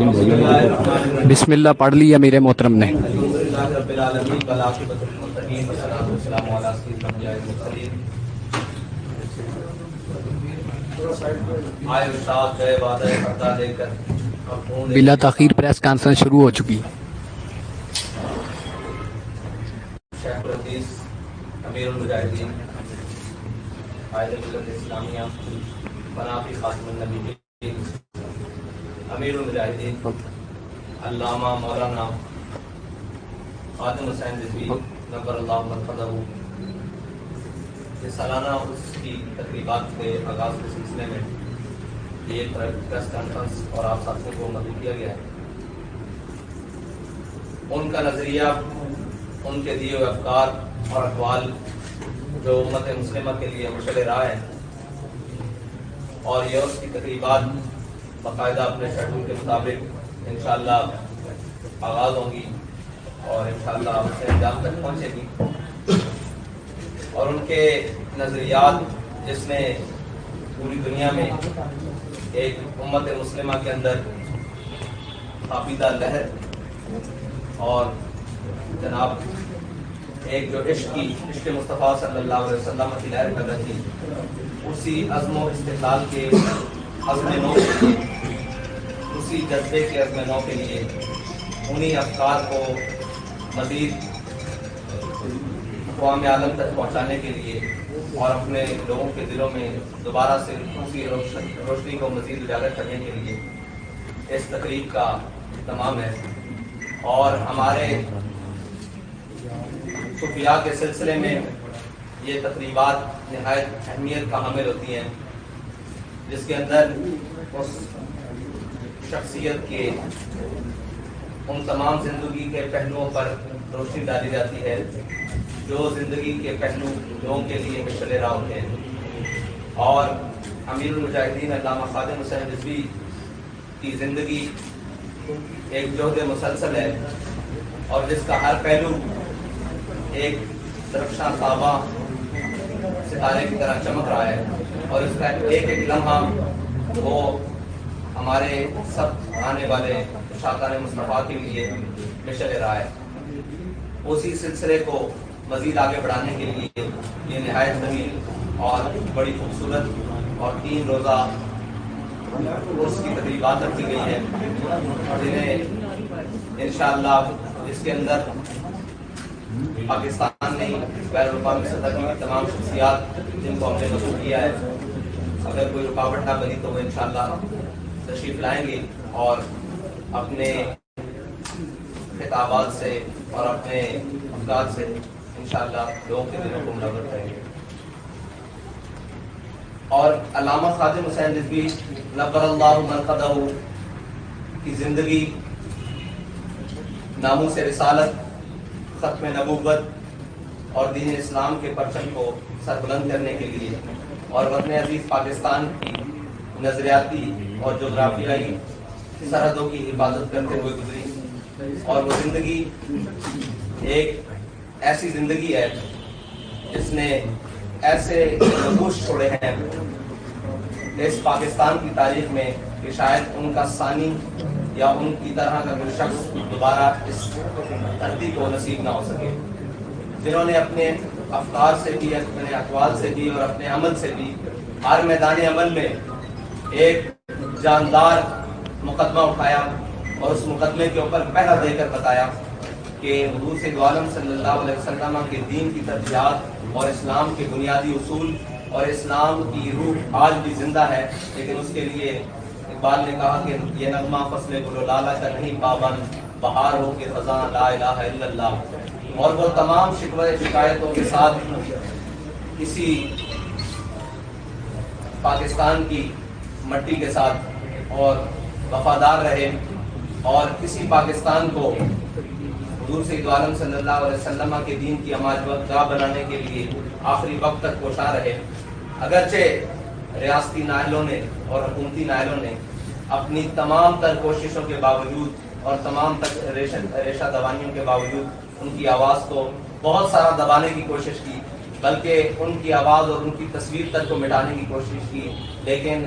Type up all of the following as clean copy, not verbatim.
بسم اللہ پڑھ لیا میرے محترم نے. بلا تاخیر پریس کانفرنس شروع ہو چکی. امیر المجاہدین قائد ملت اسلامیہ بنافی خاتم النبیین امیر المجاہدین علامہ مولانا خادم حسین رضوی نور اللہ مرقدہ یہ سالانہ اس کی تقریبات کے آغاز کے سلسلے میں یہ پریس کانفرنس اور آپ ساتھیوں کو مدعو کیا گیا ہے. ان کا نظریہ، ان کے دیے ہوئے افکار اور اقوال جو امت مسلمہ کے لیے مشعل راہ ہے، اور یہ اس کی تقریبات باقاعدہ اپنے شیڈول کے مطابق انشاءاللہ آغاز ہوں گی اور انشاءاللہ اسے انجام تک پہنچے گی. اور ان کے نظریات جس نے پوری دنیا میں ایک امت مسلمہ کے اندر قابضہ لہر اور جناب ایک جو عشق مصطفیٰ صلی اللہ علیہ وسلم کی لہر پیدا کی، اسی عزم و استقلال کے عزم نو کے لیے، اسی جذبے کے عزم نو کے لیے انہی افکار کو مزید اقوام عالم تک پہنچانے کے لیے اور اپنے لوگوں کے دلوں میں دوبارہ سے اسی روشنی کو مزید اجاگر کرنے کے لیے اس تقریب کا اہتمام ہے. اور ہمارے صوفیاء کے سلسلے میں یہ تقریبات نہایت اہمیت کا حامل ہوتی ہیں، جس کے اندر اس شخصیت کے ان تمام زندگی کے پہلوؤں پر روشنی ڈالی جاتی ہے جو زندگی کے پہلو لوگوں کے لیے مشعل راہ ہوتے ہیں. اور امیر المجاہدین علامہ خادم حسین رضوی کی زندگی ایک جہد مسلسل ہے، اور جس کا ہر پہلو ایک درخشاں تابہ ستارے کی طرح چمک رہا ہے، اور اس کا ایک ایک لمحہ وہ ہمارے سب آنے والے شاطان مصطفیٰ کے لیے مشعل راہ ہے. اسی سلسلے کو مزید آگے بڑھانے کے لیے یہ نہایت طویل اور بڑی خوبصورت اور 3 روزہ اس کی تقریبات رکھی گئی ہے، جنہیں انشاءاللہ اس کے اندر پاکستان نے بین الاقوامی سطح کی تمام شخصیات جن کو ہم نے مدعو کیا ہے، اگر کوئی رکاوٹ نہ بنی تو وہ انشاءاللہ تشریف لائیں گے اور اپنے خطابات سے اور اپنے افکار سے انشاءاللہ لوگوں کے دلوں کو منور کریں گے. اور علامہ خادم حسین رضوی نور اللہ مرقدہ کی زندگی ناموس رسالت، ختم نبوت اور دین اسلام کے پرچم کو سربلند کرنے کے لیے اور وطن عزیز پاکستان کی نظریاتی اور جغرافیائی سرحدوں کی حفاظت کرتے ہوئے گزری. اور وہ زندگی ایک ایسی زندگی ہے جس نے ایسے نقوش چھوڑے ہیں اس پاکستان کی تاریخ میں کہ شاید ان کا ثانی یا ان کی طرح کا کوئی شخص دوبارہ اس دھرتی کو نصیب نہ ہو سکے، جنہوں نے اپنے افکار سے بھی، اپنے اقوال سے بھی اور اپنے عمل سے بھی ہر میدان عمل میں ایک جاندار مقدمہ اٹھایا اور اس مقدمے کے اوپر پہلا دے کر بتایا کہ حضور سید عالم صلی اللہ علیہ وسلم کے دین کی ترجیحات اور اسلام کے بنیادی اصول اور اسلام کی روح آج بھی زندہ ہے، لیکن اس کے لیے اقبال نے کہا کہ یہ نغمہ فصل گل و لالہ کا نہیں پابند، بہار ہو کے خزاں لا الہ الا اللہ. اور وہ تمام شکوے شکایتوں کے ساتھ اسی پاکستان کی مٹی کے ساتھ اور وفادار رہے اور اسی پاکستان کو حضور سید عالم صلی اللہ علیہ وسلم کے دین کی اماج گاہ بنانے کے لیے آخری وقت تک کوشاں رہے. اگرچہ ریاستی نااہلوں نے اور حکومتی نااہلوں نے اپنی تمام تر کوششوں کے باوجود اور تمام تک ریشہ دوانیوں کے باوجود ان کی آواز کو بہت سارا دبانے کی کوشش کی، بلکہ ان کی آواز اور ان کی تصویر تک کو مٹانے کی کوشش کی، لیکن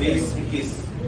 20, 21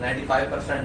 95%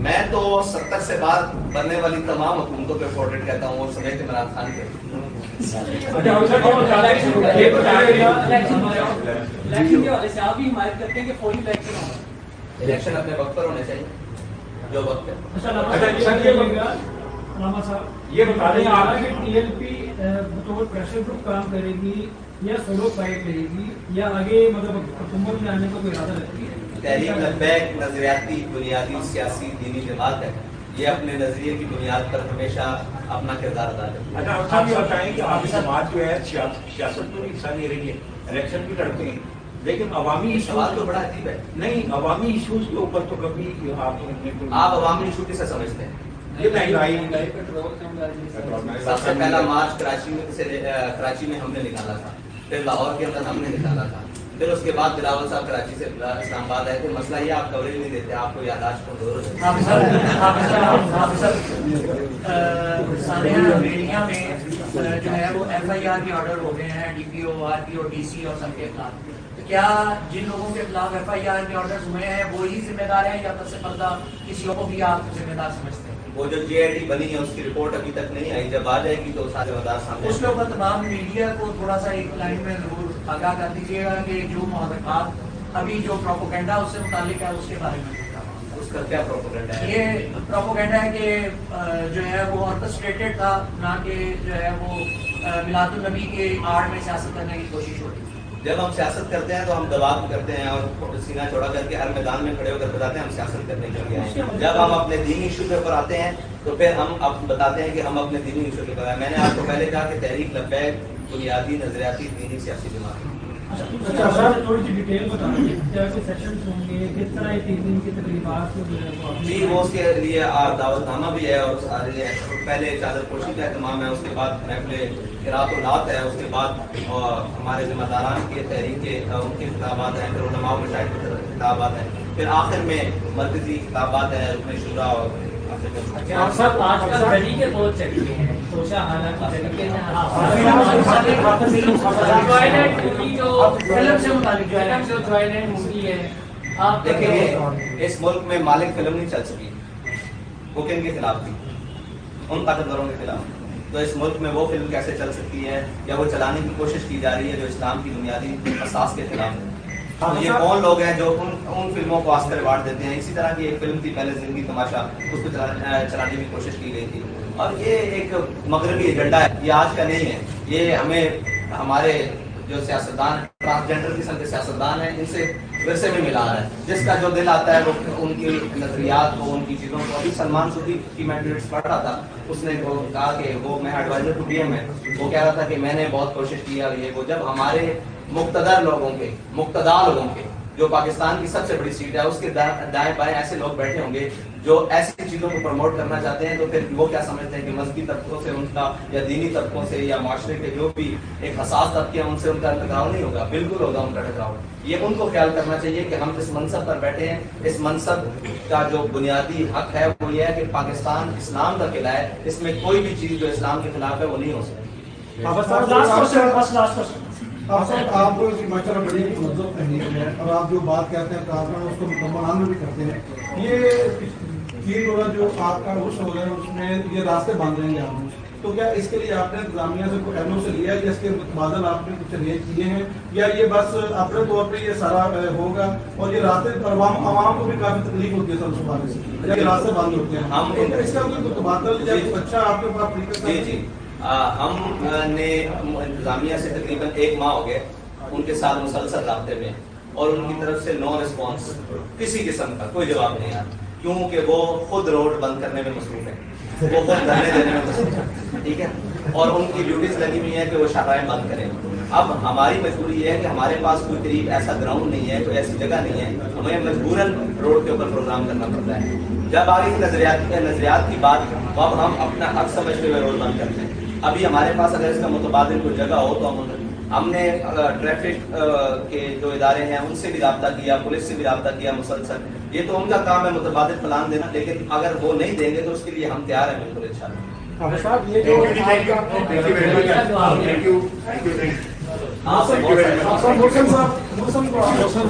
میں تو 70 سے بعد بننے والی تمام حکومتوں پہ فورڈ کہتا ہوں، اور سمیت عمران خان کے. الیکشن اپنے وقت پر ہونے چاہیے، جو وقت ہے. یہ بتا دیں آپ کہ ٹی ایل پی بطور پریشر گروپ کام کرے گی یا سولو فائٹ رہے گی یا آگے مطلب حکومت میں آنے کا کوئی ارادہ رکھتی ہے؟ تحریک لبیک نظریاتی بنیادی سیاسی دینی جماعت ہے، یہ اپنے نظریے کی بنیاد پر ہمیشہ اپنا کردار ادا کرتی ہے. اچھا آپ یہ بتائیں کہ آپ سماج جو ہے سیاست میں بھی حصہ لے رہی ہے، الیکشن بھی لڑتے ہیں، لیکن عوامی سوال تو بڑا عجیب ہے. نہیں، عوامی ایشوز کے اوپر تو کبھی آپ عوامی ایشو کسے سمجھتے ہیں؟ یہ مہنگائی سب سے پہلا مارچ کراچی میں ہم نے نکالا تھا، پھر لاہور کے اندر ہم نے نکالا تھا، پھر اس کے بعد بلاول صاحب کراچی سے اسلام آباد آئے تھے. مسئلہ یہ آپ کوریج نہیں دیتے، آپ کو یادداشت کمزور ہوتی ہے. میڈیا میں جو ہے وہ ایف آئی آر کے آرڈر ہو گئے ہیں ڈی پی او، آر پی او، ڈی سی اور سب کے خلاف. کیا جن لوگوں کے خلاف ایف آئی آر کے آرڈر ہوئے ہیں وہی ذمہ دار ہیں یا پس پردہ کسی کو بھی آپ ذمہ دار سمجھتے ہیں؟ وہ جو جے آئی ٹی بنی ہے اس کی رپورٹ ابھی تک نہیں آئی، جب آ جائے گی تو سارے وزار سامنے. اس کے اوپر تمام میڈیا کو تھوڑا سا ایک لائن میں ضرور آگاہ کر دیجیے گا کہ جو محرکات ابھی جو پروپوگنڈا اس سے متعلق ہے اس کے بارے میں. اس کا کیا پروپوگنڈا ہے؟ یہ پروپوگنڈا ہے کہ جو ہے وہ آرکسٹریٹڈ تھا، نہ کہ جو ہے وہ میلاد النبی کے آڑ میں سیاست کرنے کی کوشش ہوتی ہے. جب ہم سیاست کرتے ہیں تو ہم دباؤ کرتے ہیں اور سینہ چوڑا کر کے ہر میدان میں کھڑے ہو کر بتاتے ہیں ہم سیاست کرنے کے لیے آئے ہیں. جب ہم اپنے دینی ایشو کے اوپر آتے ہیں تو پھر ہم بتاتے ہیں کہ ہم اپنے دینی ایشو کے اوپر آئے. میں نے آپ کو پہلے کہا کہ تحریک لبیک بنیادی نظریاتی دینی سیاسی جماعت. تھوڑی سی ڈیٹیل بتائیں کیا سیشنز ہوں گے، کس طرح 3 دن کی تقریبات جی وہ اس کے لیے دعوت نامہ بھی ہے، اور پہلے چادر پوشی کا اہتمام ہے، اس کے بعد محفل قرات و نعت ہے، اس کے بعد ہمارے ذمہ داران کے تحریک کے ان کے خطابات ہیں، پھر علماء و مشائخ کے خطابات ہیں، پھر آخر میں مرکزی خطابات ہیں رکن شورا. اور صاحب آج کل گلی کے بہت چلتے ہیں سوچا حالانکہ آپ دیکھیں اس ملک میں مالک فلم نہیں چل سکی، وہ کن کے خلاف تھی؟ ان طاقتوروں کے خلاف. تو اس ملک میں وہ فلم کیسے چل سکتی ہے یا وہ چلانے کی کوشش کی جا رہی ہے جو اسلام کی بنیادی اساس کے خلاف ہے؟ تو یہ کون لوگ ہیں جو ان فلموں کو آسکر ایوارڈ دیتے ہیں؟ اسی طرح کی ایک فلم تھی پہلے زندگی تماشا، اس کو چلانے کی کوشش کی گئی تھی. اور یہ ایک مغربی ایجنڈا ہے، یہ آج کا نہیں ہے. یہ ہمیں ہمارے جو سیاستدان ٹرانسجینڈر قسم کے سیاستدان ہیں ان سے ورثے میں ملا رہا ہے. جس کا جو دل آتا ہے وہ ان کی نظریات کو، ان کی چیزوں کو. ابھی سلمان سودی کی میں ٹویٹس پڑھ رہا تھا، اس نے کہا کہ وہ میں ایڈوائزر ٹو پی ایم ہے، وہ کہہ رہا تھا کہ میں نے بہت کوشش کی اور یہ وہ جب ہمارے مقتدر لوگوں کے جو پاکستان کی سب سے بڑی سیٹ ہے اس کے دائیں بائیں ایسے لوگ بیٹھے ہوں گے جو ایسی چیزوں کو پروموٹ کرنا چاہتے ہیں، تو پھر وہ کیا سمجھتے ہیں کہ مذہبی طبقوں سے ان کا یا دینی طبقوں سے یا معاشرے کے جو بھی ایک حساس طبقے ہیں ان سے ان کا ٹکراؤ نہیں ہوگا؟ بالکل ہوگا ان کا ٹکراؤ. یہ ان کو خیال کرنا چاہیے کہ ہم جس منصب پر بیٹھے ہیں اس منصب کا جو بنیادی حق ہے وہ یہ ہے کہ پاکستان اسلام کا قلعہ ہے، اس میں کوئی بھی چیز جو اسلام کے خلاف ہے وہ نہیں ہو سکتی. آپ ماشاء اللہ بڑی مذہب تحریر ہے اور آپ جو بات کہتے ہیں کارکنان اس کو مکمل عمل بھی کرتے ہیں. یہ تین روزہ جو آپ کا حصہ ہو رہا ہے اس میں یہ راستے باندھ رہے ہیں آپ، تو کیا اس کے لیے آپ نے انتظامیہ سے کوئی ایل او سے لیا ہے یا اس کے متبادل آپ نے کچھ ریٹ کیے ہیں یا یہ بس اپنے طور پہ یہ سارا ہوگا اور یہ راستے عوام کو بھی کافی تکلیف ہوتی ہے سر اس بارے سے یا یہ راستے بند ہوتے ہیں؟ ہم اس کا کوئی متبادل یا کچھ اچھا آپ کے پاس طریقہ؟ جی ہم نے انتظامیہ سے تقریباً 1 ماہ ہو گئے ان کے ساتھ مسلسل رابطے میں، اور ان کی طرف سے نو رسپانس، کسی قسم کا کوئی جواب نہیں آیا، کیونکہ وہ خود روڈ بند کرنے میں مصروف ہے، وہ خود دھرنے دینے میں مصروف ہے. ٹھیک ہے، اور ان کی ڈیوٹیز لگی ہوئی ہیں کہ وہ شاہراہیں بند کریں. اب ہماری مجبوری یہ ہے کہ ہمارے پاس کوئی قریب ایسا گراؤنڈ نہیں ہے، کوئی ایسی جگہ نہیں ہے، ہمیں مجبوراً روڈ کے اوپر پروگرام کرنا پڑتا ہے. جب آگے نظریات کی بات اب ہم اپنا حق سمجھتے ہوئے روڈ بند کرتے ہیں. ابھی ہمارے پاس اگر اس کا متبادل کوئی جگہ ہو تو ہم نے ٹریفک کے جو ادارے ہیں ان سے بھی رابطہ کیا، پولیس سے بھی رابطہ کیا مسلسل. یہ تو ان کا کام ہے متبادل پلان دینا، لیکن اگر وہ نہیں دیں گے تو اس کے لیے ہم تیار ہیں بالکل انشاءاللہ.